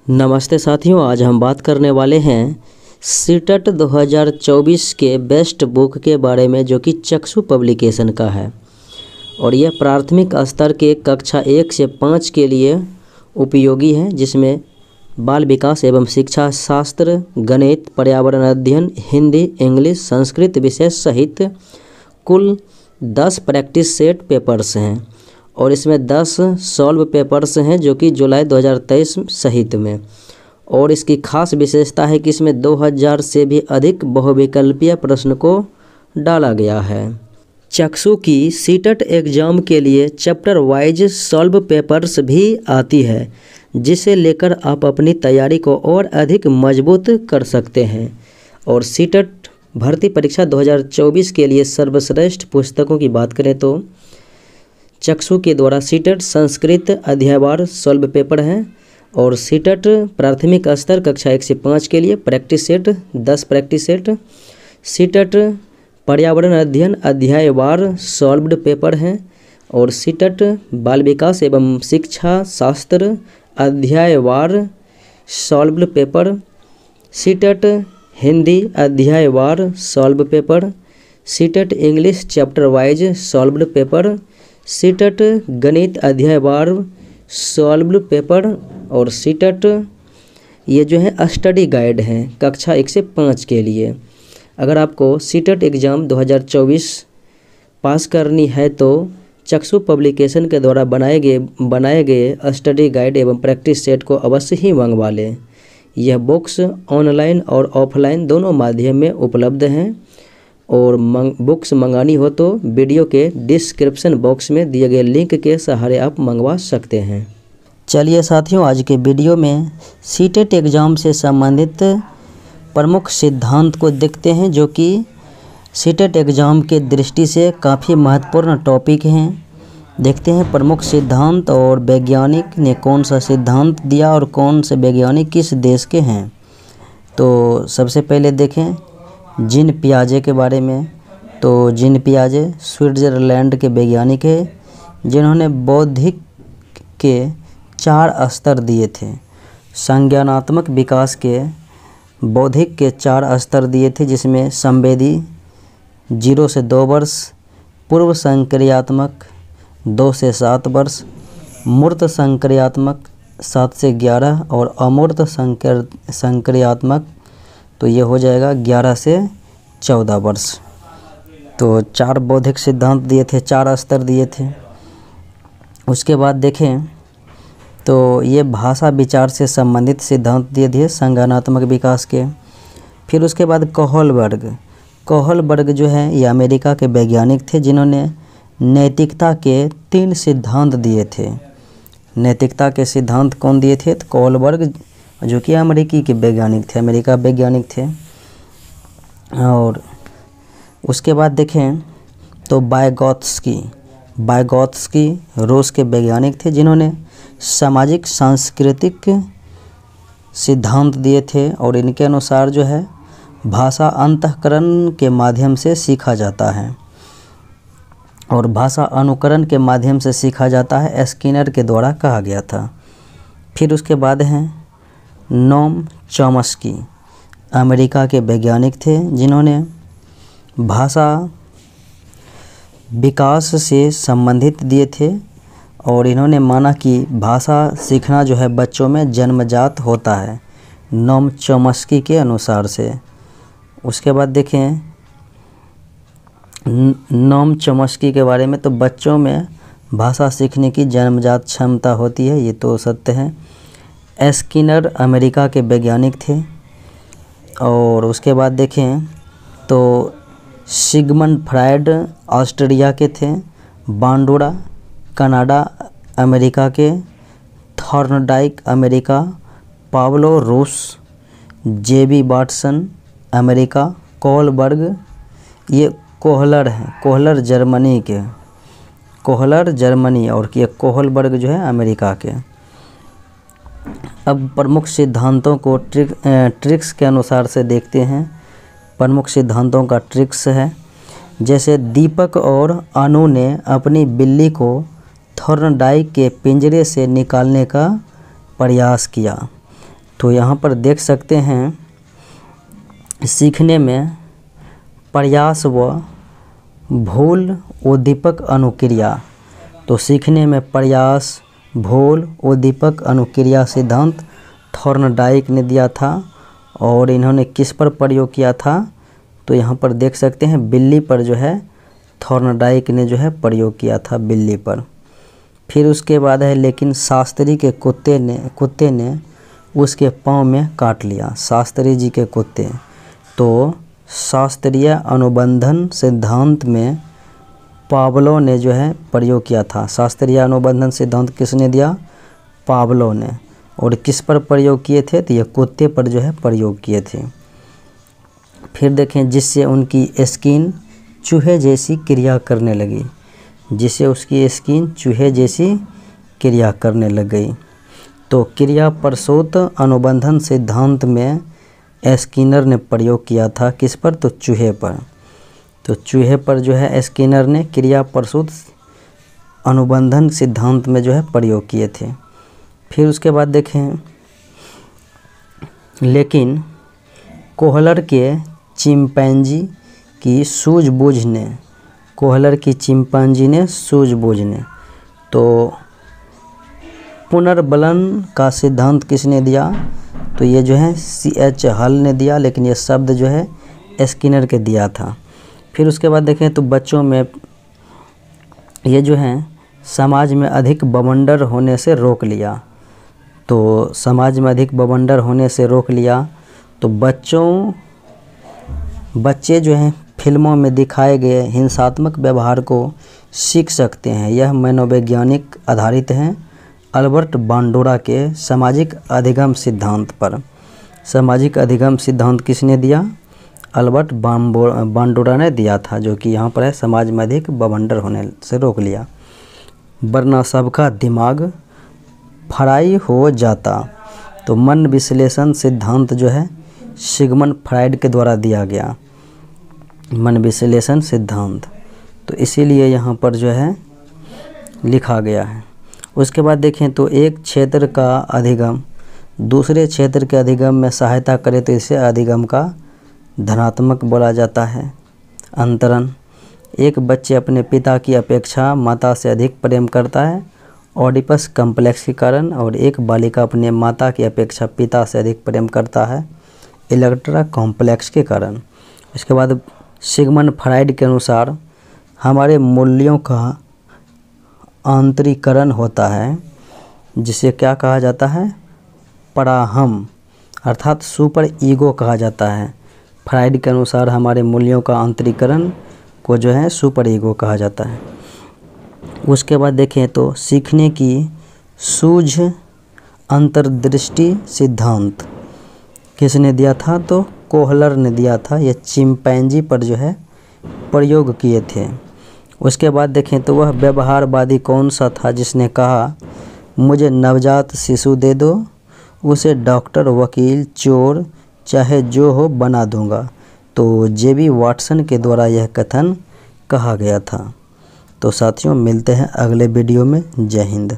नमस्ते साथियों, आज हम बात करने वाले हैं सीटेट 2024 के बेस्ट बुक के बारे में, जो कि चक्षु पब्लिकेशन का है। और यह प्राथमिक स्तर के कक्षा 1 से 5 के लिए उपयोगी है, जिसमें बाल विकास एवं शिक्षा शास्त्र, गणित, पर्यावरण अध्ययन, हिंदी, इंग्लिश, संस्कृत विषय सहित कुल 10 प्रैक्टिस सेट पेपर्स हैं। और इसमें 10 सॉल्व पेपर्स हैं, जो कि जुलाई 2023 सहित में। और इसकी खास विशेषता है कि इसमें 2000 से भी अधिक बहुविकल्पीय प्रश्न को डाला गया है। चक्षु की सीटेट एग्ज़ाम के लिए चैप्टर वाइज सॉल्व पेपर्स भी आती है, जिसे लेकर आप अपनी तैयारी को और अधिक मजबूत कर सकते हैं। और सीटेट भर्ती परीक्षा 2024 के लिए सर्वश्रेष्ठ पुस्तकों की बात करें तो चक्षु के द्वारा सीटेट संस्कृत अध्यायवार सॉल्व पेपर है। और सीटेट प्राथमिक स्तर कक्षा 1 से 5 के लिए practice set 10 practice set. CTET पर्यावरण अध्ययन अध्यायवार सॉल्व्ड पेपर हैं। और सीटेट बाल विकास एवं शिक्षा शास्त्र अध्यायवार सॉल्व्ड पेपर। सीटेट हिंदी अध्यायवार solve paper. CTET English chapter wise solved paper. CTET गणित अध्यायवार सॉल्व्ड पेपर। और सीटेट ये जो है स्टडी गाइड हैं कक्षा 1 से 5 के लिए। अगर आपको सीटेट एग्ज़ाम 2024 पास करनी है तो चक्षु पब्लिकेशन के द्वारा बनाए गए स्टडी गाइड एवं प्रैक्टिस सेट को अवश्य ही मंगवा लें। यह बुक्स ऑनलाइन और ऑफलाइन दोनों माध्यम में उपलब्ध हैं। और बुक्स मंगानी हो तो वीडियो के डिस्क्रिप्शन बॉक्स में दिए गए लिंक के सहारे आप मंगवा सकते हैं। चलिए साथियों, आज के वीडियो में सीटेट एग्ज़ाम से संबंधित प्रमुख सिद्धांत को देखते हैं, जो कि सीटेट एग्ज़ाम के दृष्टि से काफ़ी महत्वपूर्ण टॉपिक हैं। देखते हैं प्रमुख सिद्धांत और वैज्ञानिक ने कौन सा सिद्धांत दिया और कौन से वैज्ञानिक किस देश के हैं। तो सबसे पहले देखें जीन पियाजे के बारे में। तो जीन पियाजे स्विट्ज़रलैंड के वैज्ञानिक हैं, जिन्होंने बौद्धिक के 4 स्तर दिए थे। संज्ञानात्मक विकास के बौद्धिक के 4 स्तर दिए थे, जिसमें संवेदी 0 से 2 वर्ष, पूर्व संक्रियात्मक 2 से 7 वर्ष, मूर्त संक्रियात्मक 7 से 11 और अमूर्त संक्रियात्मक तो ये हो जाएगा 11 से 14 वर्ष। तो 4 बौद्धिक सिद्धांत दिए थे, 4 स्तर दिए थे। उसके बाद देखें तो ये भाषा विचार से संबंधित सिद्धांत दिए थे संज्ञानात्मक विकास के। फिर उसके बाद कोहलबर्ग जो है ये अमेरिका के वैज्ञानिक थे, जिन्होंने नैतिकता के 3 सिद्धांत दिए थे। नैतिकता के सिद्धांत कौन दिए थे? तो कोहलबर्ग, जो कि अमेरिकी के वैज्ञानिक थे, अमेरिका वैज्ञानिक थे। और उसके बाद देखें तो बायगॉत्स्की रूस के वैज्ञानिक थे, जिन्होंने सामाजिक सांस्कृतिक सिद्धांत दिए थे। और इनके अनुसार जो है भाषा अंतःकरण के माध्यम से सीखा जाता है और भाषा अनुकरण के माध्यम से सीखा जाता है, स्किनर के द्वारा कहा गया था। फिर उसके बाद हैं नोम चॉम्स्की, अमेरिका के वैज्ञानिक थे, जिन्होंने भाषा विकास से संबंधित दिए थे। और इन्होंने माना कि भाषा सीखना जो है बच्चों में जन्मजात होता है, नोम चॉम्स्की के अनुसार से। उसके बाद देखें नोम चॉम्स्की के बारे में, तो बच्चों में भाषा सीखने की जन्मजात क्षमता होती है, ये तो सत्य है। स्किनर अमेरिका के वैज्ञानिक थे। और उसके बाद देखें तो सिगमंड फ्रायड ऑस्ट्रिया के थे। बांडुरा कनाडा अमेरिका के। Thorndike America. पाब्लो रूस। जेबी वाटसन अमेरिका। कोहलबर्ग ये कोहलर हैं, कोहलर जर्मनी के, कोहलर जर्मनी, और ये कोहलबर्ग जो है अमेरिका के। अब प्रमुख सिद्धांतों को ट्रिक्स के अनुसार से देखते हैं। प्रमुख सिद्धांतों का ट्रिक्स है, जैसे दीपक और अनु ने अपनी बिल्ली को थॉर्नडाइक के पिंजरे से निकालने का प्रयास किया। तो यहाँ पर देख सकते हैं सीखने में प्रयास व भूल उद्दीपक अनुक्रिया। तो सीखने में प्रयास, भूल, उद्दीपक अनुक्रिया सिद्धांत थॉर्नडाइक ने दिया था और इन्होंने किस पर प्रयोग किया था? तो यहाँ पर देख सकते हैं बिल्ली पर जो है थॉर्नडाइक ने जो है प्रयोग किया था, बिल्ली पर। फिर उसके बाद है लेकिन शास्त्री के कुत्ते ने उसके पाँव में काट लिया। शास्त्री जी के कुत्ते। तो शास्त्रीय अनुबंधन सिद्धांत में पावलो ने जो है प्रयोग किया था। शास्त्रीय अनुबंधन सिद्धांत किसने दिया? पावलो ने। और किस पर प्रयोग किए थे? तो ये कुत्ते पर जो है प्रयोग किए थे। फिर देखें जिससे उनकी स्किन चूहे जैसी क्रिया करने लगी। जिससे उसकी स्किन चूहे जैसी क्रिया करने लग गई। तो क्रिया प्रसूत अनुबंधन सिद्धांत में स्किनर ने प्रयोग किया था। किस पर? तो चूहे पर। तो चूहे पर जो है स्किनर ने क्रिया प्रसूत अनुबंधन सिद्धांत में जो है प्रयोग किए थे। फिर उसके बाद देखें लेकिन कोहलर के चिंपैंजी की सूझबूझ ने सूझबूझ ने तो पुनर्बलन का सिद्धांत किसने दिया? तो ये जो है C.H. हल ने दिया, लेकिन ये शब्द जो है स्किनर के दिया था। फिर उसके बाद देखें तो बच्चों में ये जो है समाज में अधिक बवंडर होने से रोक लिया। तो समाज में अधिक बवंडर होने से रोक लिया। तो बच्चे जो हैं फिल्मों में दिखाए गए हिंसात्मक व्यवहार को सीख सकते हैं। यह मनोवैज्ञानिक आधारित है अल्बर्ट बांडोरा के सामाजिक अधिगम सिद्धांत पर। सामाजिक अधिगम सिद्धांत किसने दिया? अल्बर्ट बांडोरा ने दिया था, जो कि यहाँ पर है समाज में अधिक बवंडर होने से रोक लिया। वरना सबका दिमाग फ्राई हो जाता। तो मन विश्लेषण सिद्धांत जो है सिगमंड फ्राइड के द्वारा दिया गया, मन विश्लेषण सिद्धांत। तो इसीलिए यहाँ पर जो है लिखा गया है। उसके बाद देखें तो एक क्षेत्र का अधिगम दूसरे क्षेत्र के अधिगम में सहायता करे तो इसे अधिगम का धनात्मक बोला जाता है। अंतरण, एक बच्चे अपने पिता की अपेक्षा माता से अधिक प्रेम करता है ओडिपस कॉम्प्लेक्स के कारण, और एक बालिका अपने माता की अपेक्षा पिता से अधिक प्रेम करता है इलेक्ट्रा कॉम्प्लेक्स के कारण। इसके बाद सिगमंड फ्राइड के अनुसार हमारे मूल्यों का आंतरीकरण होता है, जिसे क्या कहा जाता है? पराहम, अर्थात सुपर ईगो कहा जाता है। फ्राइड के अनुसार हमारे मूल्यों का आंतरीकरण को जो है सुपर ईगो कहा जाता है। उसके बाद देखें तो सीखने की सूझ अंतर्दृष्टि सिद्धांत किसने दिया था? तो कोहलर ने दिया था। यह चिंपैंजी पर जो है प्रयोग किए थे। उसके बाद देखें तो वह व्यवहारवादी कौन सा था जिसने कहा मुझे नवजात शिशु दे दो, उसे डॉक्टर, वकील, चोर चाहे जो हो बना दूंगा। तो J.B. वाटसन के द्वारा यह कथन कहा गया था। तो साथियों मिलते हैं अगले वीडियो में। जय हिंद।